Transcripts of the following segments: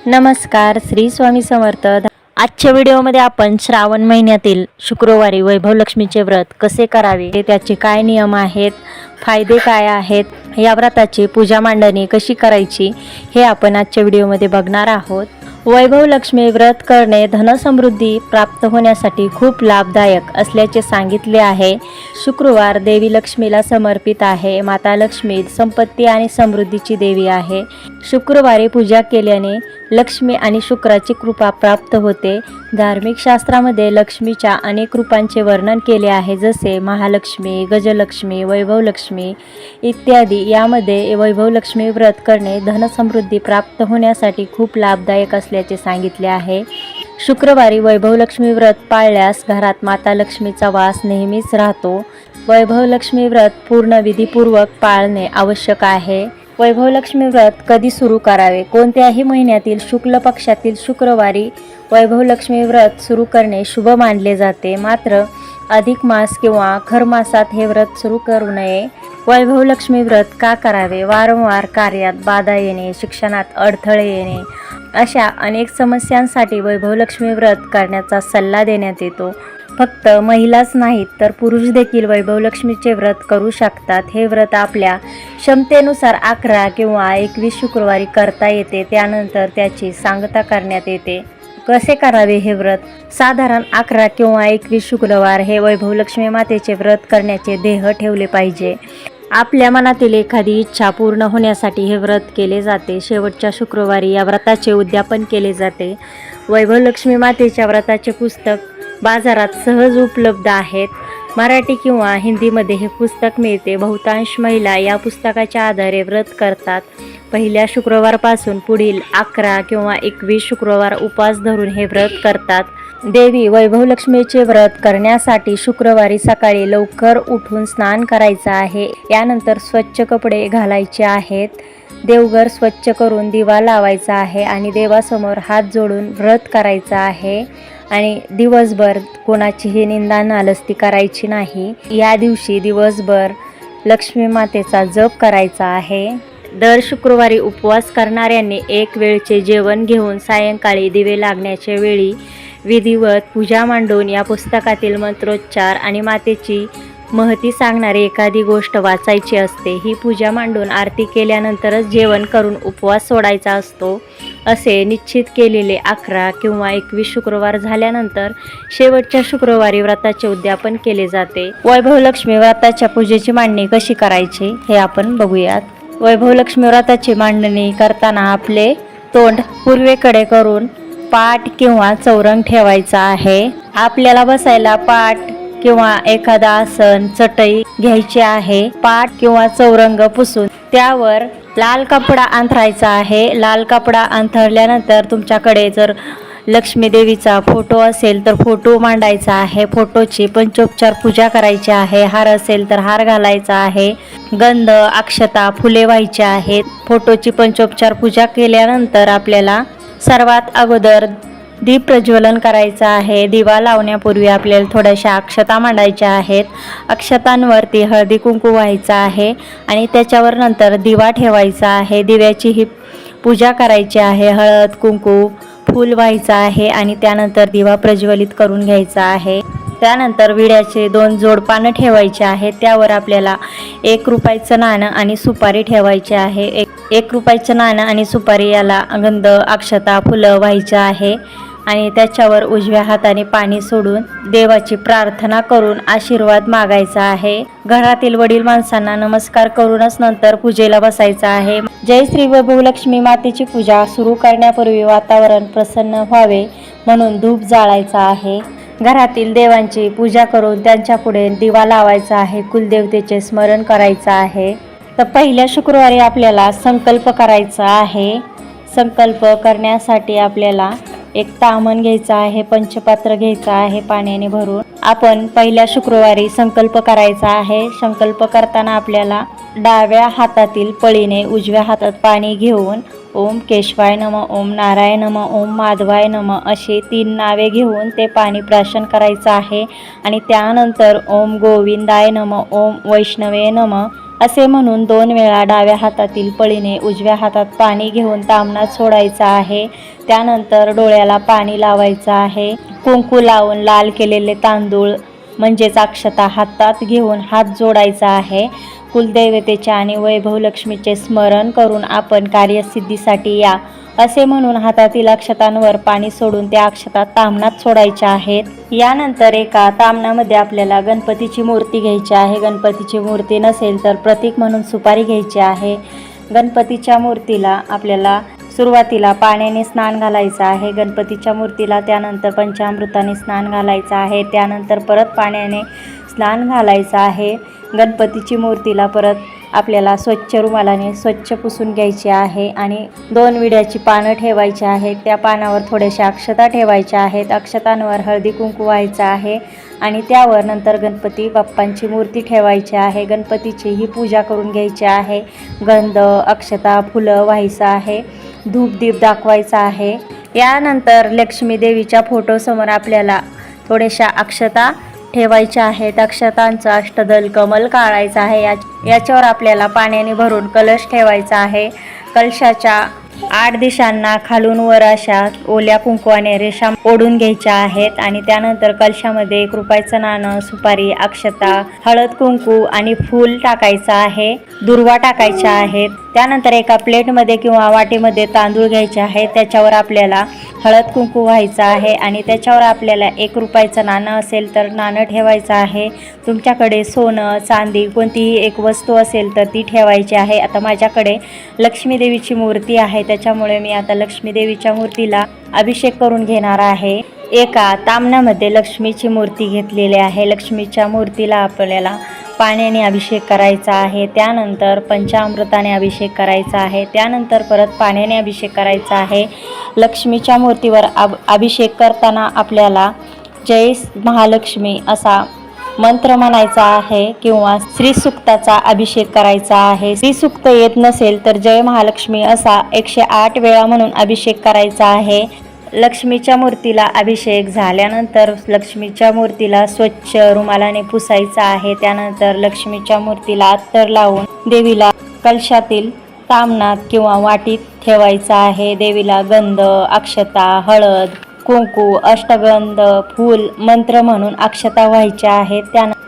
नमस्कार, श्री स्वामी समर्थ. आजच्या व्हिडिओमध्ये आपण श्रावण महिन्यातील शुक्रवारी वैभव लक्ष्मीचे व्रत कसे करावे, त्याचे काय नियम आहेत, फायदे काय आहेत, या व्रताची पूजा मांडणी कशी करायची हे आपण आजच्या व्हिडिओमध्ये बघणार आहोत. वैभव लक्ष्मी व्रत करणे धनसमृद्धी प्राप्त होण्यासाठी खूप लाभदायक असल्याचे सांगितले आहे. शुक्रवार देवी लक्ष्मीला समर्पित आहे. माता लक्ष्मी संपत्ती आणि समृद्धीची देवी आहे. शुक्रवारी पूजा केल्याने लक्ष्मी आणि शुक्राची कृपा प्राप्त होते. धार्मिक शास्त्रामध्ये लक्ष्मीच्या अनेक रूपांचे वर्णन केले आहे, जसे महालक्ष्मी, गजलक्ष्मी, वैभवलक्ष्मी इत्यादी. यामध्ये वैभवलक्ष्मी व्रत करणे धनसमृद्धी प्राप्त होण्यासाठी खूप लाभदायक असल्याचे सांगितले आहे. शुक्रवारी वैभवलक्ष्मी व्रत पाळल्यास घरात माता लक्ष्मीचा वास नेहमीच राहतो. वैभवलक्ष्मी व्रत पूर्ण विधीपूर्वक पाळणे आवश्यक आहे. वैभवलक्ष्मी व्रत कधी सुरू करावे? कोणत्याही महिन्यातील शुक्ल पक्षातील शुक्रवारी वैभवलक्ष्मी व्रत सुरू करणे शुभ मानले जाते. मात्र अधिक मास किंवा खरमासात हे व्रत सुरू करू नये. वैभवलक्ष्मी व्रत का करावे? वारंवार कार्यात बाधा येणे, शिक्षणात अडथळे येणे अशा अनेक समस्यांसाठी वैभवलक्ष्मी व्रत करण्याचा सल्ला देण्यात येतो. फक्त महिलाच नाहीत तर पुरुष देखील वैभवलक्ष्मीचे व्रत करू शकतात. हे व्रत आपल्या क्षमतेनुसार 11 किंवा 21 शुक्रवारी करता येते. त्यानंतर त्याची सांगता करण्यात येते. कसे करावे हे व्रत? साधारण 11 किंवा 21 शुक्रवार हे वैभवलक्ष्मी मातेचे व्रत करण्याचे ध्येय ठेवले पाहिजे. आपल्या मनातील एखादी इच्छा पूर्ण होण्यासाठी हे व्रत केले जाते. शेवटच्या शुक्रवारी या व्रताचे उद्यापन केले जाते. वैभवलक्ष्मी मातेच्या व्रताचे पुस्तक बाजारात सहज उपलब्ध आहेत. मराठी किंवा हिंदीमध्ये हे पुस्तक मिळते. बहुतांश महिला या पुस्तकाच्या आधारे व्रत करतात. पहिल्या शुक्रवारपासून पुढील 11 किंवा 21 शुक्रवार उपवास धरून हे व्रत करतात. देवी वैभवलक्ष्मीचे व्रत करण्यासाठी शुक्रवारी सकाळी लवकर उठून स्नान करायचं आहे. यानंतर स्वच्छ कपडे घालायचे आहेत. देवघर स्वच्छ करून दिवा लावायचा आहे आणि देवासमोर हात जोडून व्रत करायचं आहे. आणि दिवसभर कोणाचीही निंदा नालस्ती करायची नाही. या दिवशी दिवसभर लक्ष्मी मातेचा जप करायचा आहे. दर शुक्रवारी उपवास करणाऱ्यांनी एक वेळचे जेवण घेऊन सायंकाळी दिवे लागण्याच्या वेळी विधिवत पूजा मांडून या पुस्तकातील मंत्रोच्चार आणि मातेची महती सांगणारी एखादी गोष्ट वाचायची असते. ही पूजा मांडून आरती केल्यानंतरच जेवण करून उपवास सोडायचा असतो. असे निश्चित केलेले 11 किंवा 21 शुक्रवार झाल्यानंतर शेवटच्या शुक्रवारी व्रताचे उद्यापन केले जाते. वैभवलक्ष्मी व्रताच्या पूजेची मांडणी कशी करायची हे आपण बघूयात. वैभवलक्ष्मी व्रताची मांडणी करताना आपले तोंड पूर्वेकडे करून पाट किंवा चौरंग ठेवायचा आहे. आपल्याला बसायला पाट किंवा एखादा आसन, चटई घ्यायची आहे. पाट किंवा चौरंग पुसून त्यावर लाल कपडा अंथरायचा आहे. लाल कपडा अंथरल्यानंतर तुमच्याकडे जर लक्ष्मी देवीचा फोटो असेल तर फोटो मांडायचा आहे. फोटोची पंचोपचार पूजा करायची आहे. हार असेल तर हार घालायचा आहे. गंध, अक्षता, फुले व्हायची आहेत. फोटोची पंचोपचार पूजा केल्यानंतर आपल्याला सर्वात अगोदर दीप प्रज्वलन करायचं आहे. दिवा लावण्यापूर्वी आपल्याला थोड्याशा अक्षता मांडायच्या आहेत. अक्षतांवरती हळदी कुंकू व्हायचं आहे आणि त्याच्यावर नंतर दिवा ठेवायचा आहे. दिव्याची ही पूजा करायची आहे. हळद, कुंकू, फूल व्हायचं आहे आणि त्यानंतर दिवा प्रज्वलित करून घ्यायचा आहे. त्यानंतर विड्याचे 2 जोड पानं ठेवायचे आहेत. त्यावर आपल्याला 1 रुपयाचं नाणं आणि सुपारी ठेवायचे आहे. 1 रुपयाचं नाणं आणि सुपारी याला गंध, अक्षता, फुलं व्हायचं आहे आणि त्याच्यावर उजव्या हाताने पाणी सोडून देवाची प्रार्थना करून आशीर्वाद मागायचा आहे. घरातील वडील माणसांना नमस्कार करूनच नंतर पूजेला बसायचं आहे. जय श्री वैभवलक्ष्मी मातेची पूजा सुरू करण्यापूर्वी वातावरण प्रसन्न व्हावे म्हणून धूप जाळायचा आहे. घरातील देवांची पूजा करून त्यांच्या पुढे दिवा लावायचा आहे. कुलदेवतेचे स्मरण करायचं आहे. तर पहिल्या शुक्रवारी आपल्याला संकल्प करायचा आहे. संकल्प करण्यासाठी आपल्याला एक तामण घ्यायचा आहे. पंचपात्र घ्यायचा आहे पाण्याने भरून. आपण पहिल्या शुक्रवारी संकल्प करायचा आहे. संकल्प करताना आपल्याला डाव्या हातातील पळीने उजव्या हातात पाणी घेऊन ओम केशवाय नमः, ओम नारायण नमः, ओम माधवाय नमः अशी 3 नावे घेऊन ते पाणी प्राशन करायचं आहे. आणि त्यानंतर ओम गोविंदाय नमः, ओम वैष्णवे नमः असे म्हणून 2 वेळा डाव्या हातातील पळीने उजव्या हातात पाणी घेऊन ताम्हणात सोडायचा आहे. त्यानंतर डोळ्याला पाणी लावायचं आहे. कुंकू लावून लाल केलेले तांदूळ म्हणजेच अक्षता हातात घेऊन हात जोडायचा आहे. कुलदैवतेचे आणि वैभव लक्ष्मीचे स्मरण करून आपण कार्यसिद्धीसाठी या असे म्हणून हातातील अक्षतांवर पाणी सोडून त्या अक्षता ताम्हणात सोडायच्या आहेत. यानंतर एका ताम्हणामध्ये आपल्याला गणपतीची मूर्ती घ्यायची आहे. गणपतीची मूर्ती नसेल तर प्रतीक म्हणून सुपारी घ्यायची आहे. गणपतीच्या मूर्तीला आपल्याला सुरुवातीला पाण्याने स्नान घालायचं आहे. गणपतीच्या मूर्तीला त्यानंतर पंचामृताने स्नान घालायचं आहे. त्यानंतर परत पाण्याने स्नान घालायचं आहे. गणपतीची मूर्तीला परत आपल्याला स्वच्छ रुमालाने स्वच्छ पुसून घ्यायची आहे आणि 2 विड्याची पानं ठेवायची आहेत. त्या पानावर थोड्याशा अक्षता ठेवायच्या आहेत. अक्षतांवर हळदी कुंकू व्हायचं आहे आणि त्यावर नंतर गणपती बाप्पांची मूर्ती ठेवायची आहे. गणपतीची ही पूजा करून घ्यायची आहे. गंध, अक्षता, फुलं व्हायचं आहे. धूपदीप दाखवायचा आहे. यानंतर लक्ष्मी देवीच्या फोटोसमोर आपल्याला थोड्याशा अक्षता ठेवायच्या आहेत. अक्षतांचा अष्टदल कमल काढायचा आहे. याच्यावर आपल्याला पाण्याने भरून कलश ठेवायचा आहे. कलशाच्या 8 दिशांना खालून वर अशा ओल्या कुंकवाने रेषा ओढून घ्यायच्या आहेत आणि त्यानंतर कलशामध्ये 1 रुपयाचं नाणं, सुपारी, अक्षता, हळद कुंकू आणि फूल टाकायचं आहे. दुर्वा टाकायच्या आहेत. त्यानंतर एका प्लेटमध्ये किंवा वाटीमध्ये तांदूळ घ्यायचे आहेत. त्याच्यावर आपल्याला हळद कुंकू व्हायचं आहे आणि त्याच्यावर आपल्याला 1 रुपयाचं नाणं असेल तर नाणं ठेवायचं आहे. तुमच्याकडे सोनं, चांदी कोणतीही एक वस्तू असेल तर ती ठेवायची आहे. आता माझ्याकडे लक्ष्मी देवीची मूर्ती आहे, त्याच्यामुळे मी आता लक्ष्मी देवीच्या मूर्तीला अभिषेक करून घेणार आहे. एका ताम्हणामध्ये लक्ष्मीची मूर्ती घेतलेली आहे. लक्ष्मीच्या मूर्तीला आपल्याला पाण्याने अभिषेक करायचा आहे. त्यानंतर पंचामृताने अभिषेक करायचा आहे. त्यानंतर परत पाण्याने अभिषेक करायचा आहे. लक्ष्मीच्या मूर्तीवर अभिषेक करताना आपल्याला जय महालक्ष्मी असा मंत्र म्हणायचा आहे किंवा श्रीसुक्ताचा अभिषेक करायचा आहे. श्रीसुक्त येत नसेल तर जय महालक्ष्मी असा 108 वेळा म्हणून अभिषेक करायचा आहे. लक्ष्मीच्या मूर्तीला अभिषेक झाल्यानंतर लक्ष्मीच्या मूर्तीला स्वच्छ रुमालाने पुसायचा आहे. त्यानंतर लक्ष्मीच्या मूर्तीला अत्तर लावून देवीला कलशातील ताम्हणात किंवा वाटीत ठेवायचा आहे. देवीला गंध, अक्षता, हळद, कुंकू, अष्टगंध, फूल मंत्र म्हणून अक्षता व्हायच्या आहेत.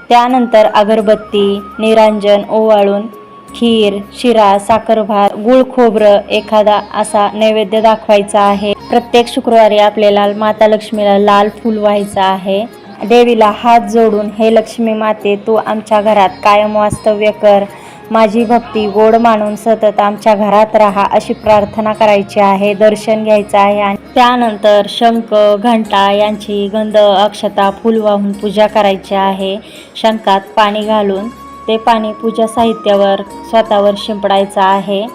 त्यानंतर अगरबत्ती, निरांजन ओवाळून खीर, शिरा, साखरभात, गुळ खोबरं एखादा असा नैवेद्य दाखवायचा आहे. प्रत्येक शुक्रवारी आपल्याला माता लक्ष्मीला लाल फूल व्हायचं आहे. देवीला हात जोडून हे लक्ष्मी माते तू आमच्या घरात कायम वास्तव्य कर, माझी भक्ती गोड मानून सतत आमच्या घरात राहा अशी प्रार्थना करायची आहे. दर्शन घ्यायचं आहे आणि त्यानंतर शंख, घंटा यांची गंध, अक्षता, फूल वाहून पूजा करायची आहे. शंखात पाणी घालून ते पाणी पूजा साहित्यावर स्वतःवर शिंपडायचं आहे.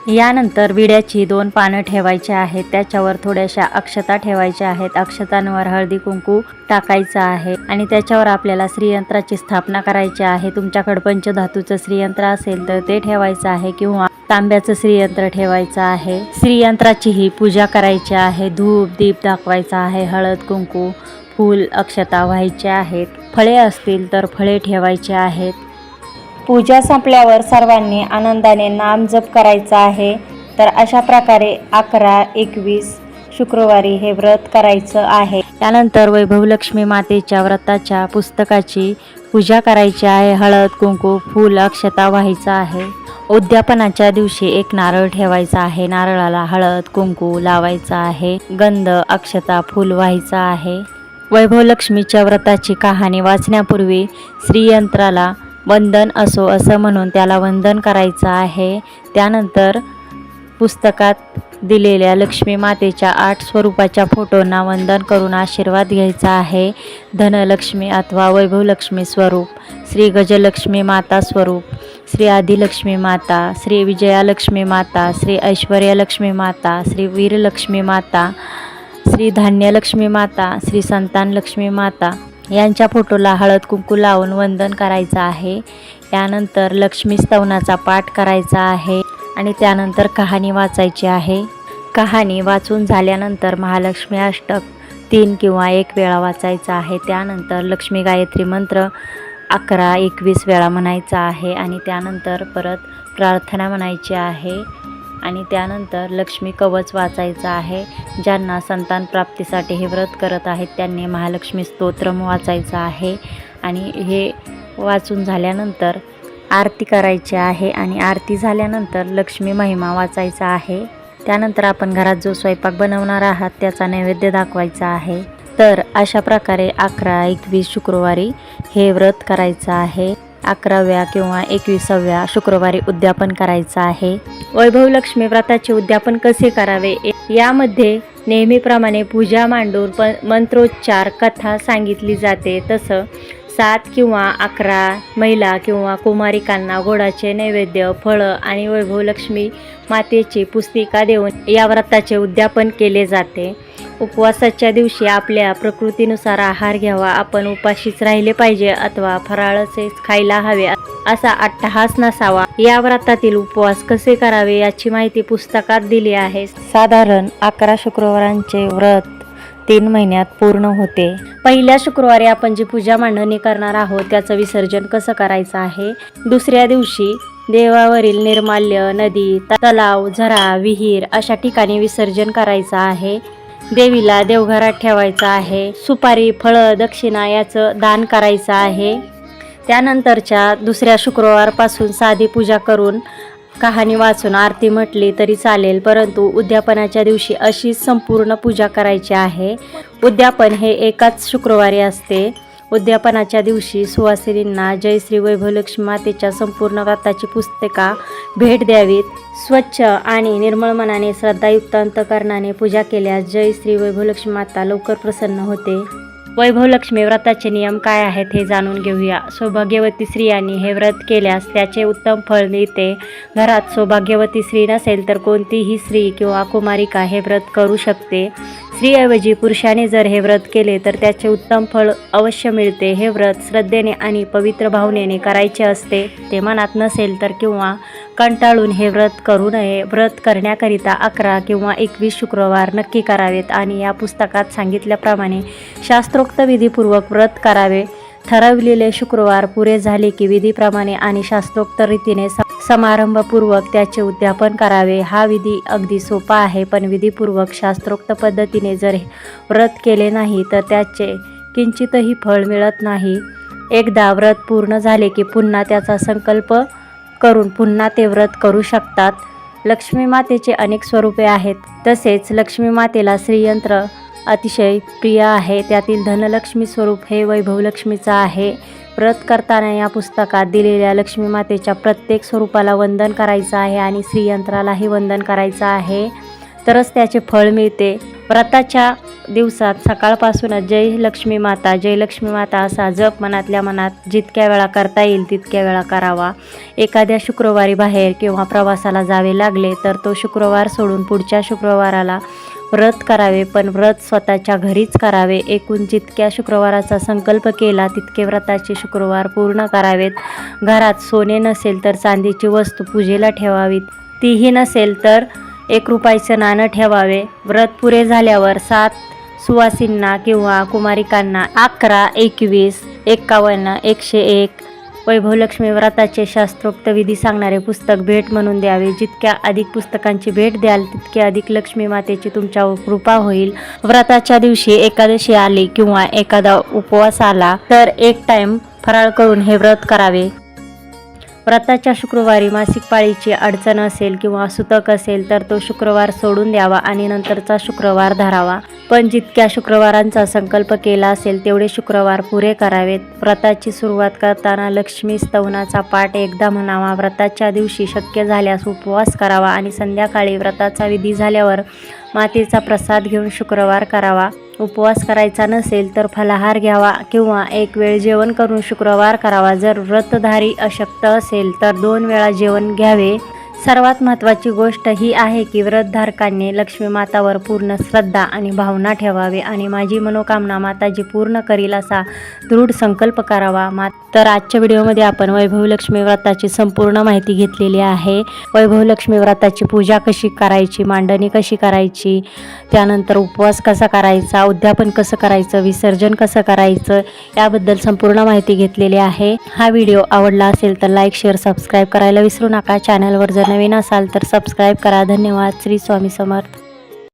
यानंतर विड्याची 2 पानं ठेवायची आहेत. त्याच्यावर थोड्याशा अक्षता ठेवायच्या आहेत. अक्षतांवर हळदी कुंकू टाकायचं आहे आणि त्याच्यावर आपल्याला श्रीयंत्राची स्थापना करायची आहे. तुमच्याकडे पंचधातूचं श्रीयंत्र असेल तर ते ठेवायचं आहे किंवा तांब्याचं श्रीयंत्र ठेवायचं आहे. श्रीयंत्राची ही पूजा करायची आहे. धूप दीप दाखवायचा आहे. हळद कुंकू, फूल, अक्षता व्हायचे आहेत. फळे असतील तर फळे ठेवायचे आहेत. पूजा संपल्यावर सर्वांनी आनंदाने नाम जप करायचा आहे. तर अशा प्रकारे 11-21 शुक्रवारी हे व्रत करायचं आहे. त्यानंतर वैभव लक्ष्मी मातेच्या व्रताच्या पुस्तकाची पूजा करायची आहे. हळद कुंकू, फूल, अक्षता व्हायचं आहे. उद्यापनाच्या दिवशी 1 नारळ ठेवायचा आहे. नारळाला हळद कुंकू लावायचा आहे. गंध, अक्षता, फूल व्हायचं आहे. वैभव लक्ष्मीच्या व्रताची कहाणी वाचण्यापूर्वी श्रीयंत्राला वंदन असो असं म्हणून त्याला वंदन करायचं आहे. त्यानंतर पुस्तकात दिलेल्या लक्ष्मी मातेच्या 8 स्वरूपाच्या फोटोंना वंदन करून आशीर्वाद घ्यायचा आहे. धनलक्ष्मी अथवा वैभव लक्ष्मी स्वरूप, श्री गजलक्ष्मी माता स्वरूप, श्री आदिलक्ष्मी माता, श्री विजयालक्ष्मी माता, श्री ऐश्वर्यलक्ष्मी माता, श्री वीरलक्ष्मी माता, श्री धान्यलक्ष्मी माता, श्री संतान लक्ष्मी माता यांच्या फोटोला हळद कुंकू लावून वंदन करायचं आहे. यानंतर लक्ष्मी स्तवनाचा पाठ करायचा आहे आणि त्यानंतर कहाणी वाचायची आहे. कहाणी वाचून झाल्यानंतर महालक्ष्मी अष्टक 3 किंवा 1 वेळा वाचायचा आहे. त्यानंतर लक्ष्मी गायत्री मंत्र 11-21 वेळा म्हणायचं आहे आणि त्यानंतर परत प्रार्थना म्हणायची आहे आणि त्यानंतर लक्ष्मी कवच वाचायचं आहे. ज्यांना संतान प्राप्तीसाठी हे व्रत करत आहेत त्यांनी महालक्ष्मी स्तोत्रम वाचायचं आहे आणि हे वाचून झाल्यानंतर आरती करायची आहे आणि आरती झाल्यानंतर लक्ष्मी महिमा वाचायचा आहे. त्यानंतर आपण घरात जो स्वयंपाक बनवणार आहात त्याचा नैवेद्य दाखवायचा आहे. तर अशा प्रकारे 11-21 शुक्रवारी हे व्रत करायचं आहे. 11व्या किंवा 21व्या शुक्रवारी उद्यापन करायचं आहे. वैभव लक्ष्मी व्रताचे उद्यापन कसे करावे यामध्ये नेहमीप्रमाणे पूजा मांडून मंत्रोच्चार कथा सांगितली जाते. तसं 7 किंवा 11 महिला किंवा कुमारिकांना गोडाचे नैवेद्य, फळं आणि वैभव लक्ष्मी मातेची पुस्तिका देऊन या व्रताचे उद्यापन केले जाते. उपवासाच्या दिवशी आपल्या प्रकृतीनुसार आहार घ्यावा. आपण उपाशीच राहिले पाहिजे अथवा फराळाचेच खायला हवे असा अट्टहास नसावा. या व्रतातील उपवास कसे करावे याची माहिती पुस्तकात दिली आहे. साधारण 11 शुक्रवारांचे व्रत 3 महिन्यात पूर्ण होते. पहिल्या शुक्रवारी आपण जी पूजा मांडणी करणार आहोत त्याचं विसर्जन कसं करायचं आहे. दुसऱ्या दिवशी देवावरील निर्माल्य नदी, तलाव, झरा, विहीर अशा ठिकाणी विसर्जन करायचं आहे. देवीला देवघरात ठेवायचं आहे. सुपारी, फळं, दक्षिणा याचं दान करायचं आहे. त्यानंतरच्या दुसऱ्या शुक्रवारपासून साधी पूजा करून कहाणी वाचून आरती म्हटली तरी चालेल, परंतु उद्यापनाच्या दिवशी अशीच संपूर्ण पूजा करायची आहे. उद्यापन हे एकाच शुक्रवारी असते. उद्यापनाच्या दिवशी सुवासिनींना जय श्री वैभवलक्ष्मी मातेच्या संपूर्ण व्रताची पुस्तिका भेट द्यावीत. स्वच्छ आणि निर्मळ मनाने श्रद्धायुक्त अंतकरणाने पूजा केल्यास जय श्री वैभवलक्ष्मी माता लवकर प्रसन्न होते. वैभवलक्ष्मी व्रताचे नियम काय आहेत हे जाणून घेऊया. सौभाग्यवती स्त्रियांनी हे व्रत केल्यास त्याचे उत्तम फळ मिळते. घरात सौभाग्यवती स्त्री नसेल तर कोणतीही स्त्री किंवा कुमारिका हे व्रत करू शकते. स्त्रीऐवजी पुरुषाने जर हे व्रत केले तर त्याचे उत्तम फळ अवश्य मिळते. हे व्रत श्रद्धेने आणि पवित्र भावनेने करायचे असते. ते मनात नसेल तर किंवा कंटाळून हे व्रत करू नये. व्रत करण्याकरिता 11 किंवा 21 शुक्रवार नक्की करावेत आणि या पुस्तकात सांगितल्याप्रमाणे शास्त्रोक्त विधीपूर्वक व्रत करावे. ठरवलेले शुक्रवार पुरे झाले की विधीप्रमाणे आणि शास्त्रोक्त रीतीने समारंभपूर्वक त्याचे उद्यापन करावे. हा विधी अगदी सोपा आहे, पण विधीपूर्वक शास्त्रोक्त पद्धतीने जर व्रत केले नाही तर त्याचे किंचितही फळ मिळत नाही. एकदा व्रत पूर्ण झाले की पुन्हा त्याचा संकल्प करून पुन्हा ते व्रत करू शकतात. लक्ष्मी मातेचे अनेक स्वरूपे आहेत. तसेच लक्ष्मी मातेला श्रीयंत्र अतिशय प्रिय आहे. त्यातील धनलक्ष्मी स्वरूप हे वैभवलक्ष्मीचं आहे. व्रत करताना या पुस्तकात दिलेल्या लक्ष्मी मातेच्या प्रत्येक स्वरूपाला वंदन करायचं आहे आणि श्रीयंत्रालाही वंदन करायचं आहे, तरच त्याचे फळ मिळते. व्रताच्या दिवसात सकाळपासूनच जय लक्ष्मी माता असा जप मनातल्या मनात जितक्या वेळा करता येईल तितक्या वेळा करावा. एखाद्या शुक्रवारी बाहेर किंवा प्रवासाला जावे लागले तर तो शुक्रवार सोडून पुढच्या शुक्रवाराला व्रत करावे, पण व्रत स्वतःच्या घरीच करावे. एकूण जितक्या शुक्रवाराचा संकल्प केला तितके व्रताचे शुक्रवार पूर्ण करावेत. घरात सोने नसेल तर चांदीची वस्तू पूजेला ठेवावीत. तीही नसेल तर 1 रुपयाचं नाणं ठेवावे. व्रत पुरे झाल्यावर 7 सुवासिनींना किंवा कुमारिकांना 11, 21, 51, 101 वैभवलक्ष्मी व्रताचे शास्त्रोक्त विधी सांगणारे पुस्तक भेट म्हणून द्यावे. जितक्या अधिक पुस्तकांची भेट द्याल तितके अधिक लक्ष्मी मातेची तुमच्यावर कृपा होईल. व्रताच्या दिवशी एकादशी आली किंवा एखादा उपवास आला तर एक टाइम फराळ करून हे व्रत करावे. व्रताच्या शुक्रवारी मासिक पाळीची अडचण असेल किंवा सुतक असेल तर तो शुक्रवार सोडून द्यावा आणि नंतरचा शुक्रवार धरावा. पण जितक्या शुक्रवारांचा संकल्प केला असेल तेवढे शुक्रवार पुरे करावेत. व्रताची सुरुवात करताना लक्ष्मी स्तवनाचा पाठ एकदा म्हणावा. व्रताच्या दिवशी शक्य झाल्यास उपवास करावा आणि संध्याकाळी व्रताचा विधी झाल्यावर मातेचा प्रसाद घेऊन शुक्रवार करावा. उपवास करायचा नसेल तर फलाहार घ्यावा किंवा 1 वेळ जेवण करून शुक्रवार करावा. जर व्रतधारी अशक्त असेल तर 2 वेळा जेवण घ्यावे. सर्वात महत्त्वाची गोष्ट ही आहे की व्रतधारकांनी लक्ष्मी मातावर पूर्ण श्रद्धा आणि भावना ठेवावी आणि माझी मनोकामना माताजी पूर्ण करील असा दृढ संकल्प करावा. तर आजच्या व्हिडिओमध्ये आपण वैभव लक्ष्मी व्रताची संपूर्ण माहिती घेतलेली आहे. वैभव लक्ष्मी व्रताची पूजा कशी करायची, मांडणी कशी करायची, त्यानंतर उपवास कसा करायचा, उद्यापन कसं करायचं, विसर्जन कसं करायचं याबद्दल संपूर्ण माहिती घेतलेली आहे. हा व्हिडिओ आवडला असेल तर लाईक, शेअर, सबस्क्राईब करायला विसरू नका. चॅनलवर जर नवीन असाल तर सबस्क्राईब करा. धन्यवाद. श्री स्वामी समर्थ.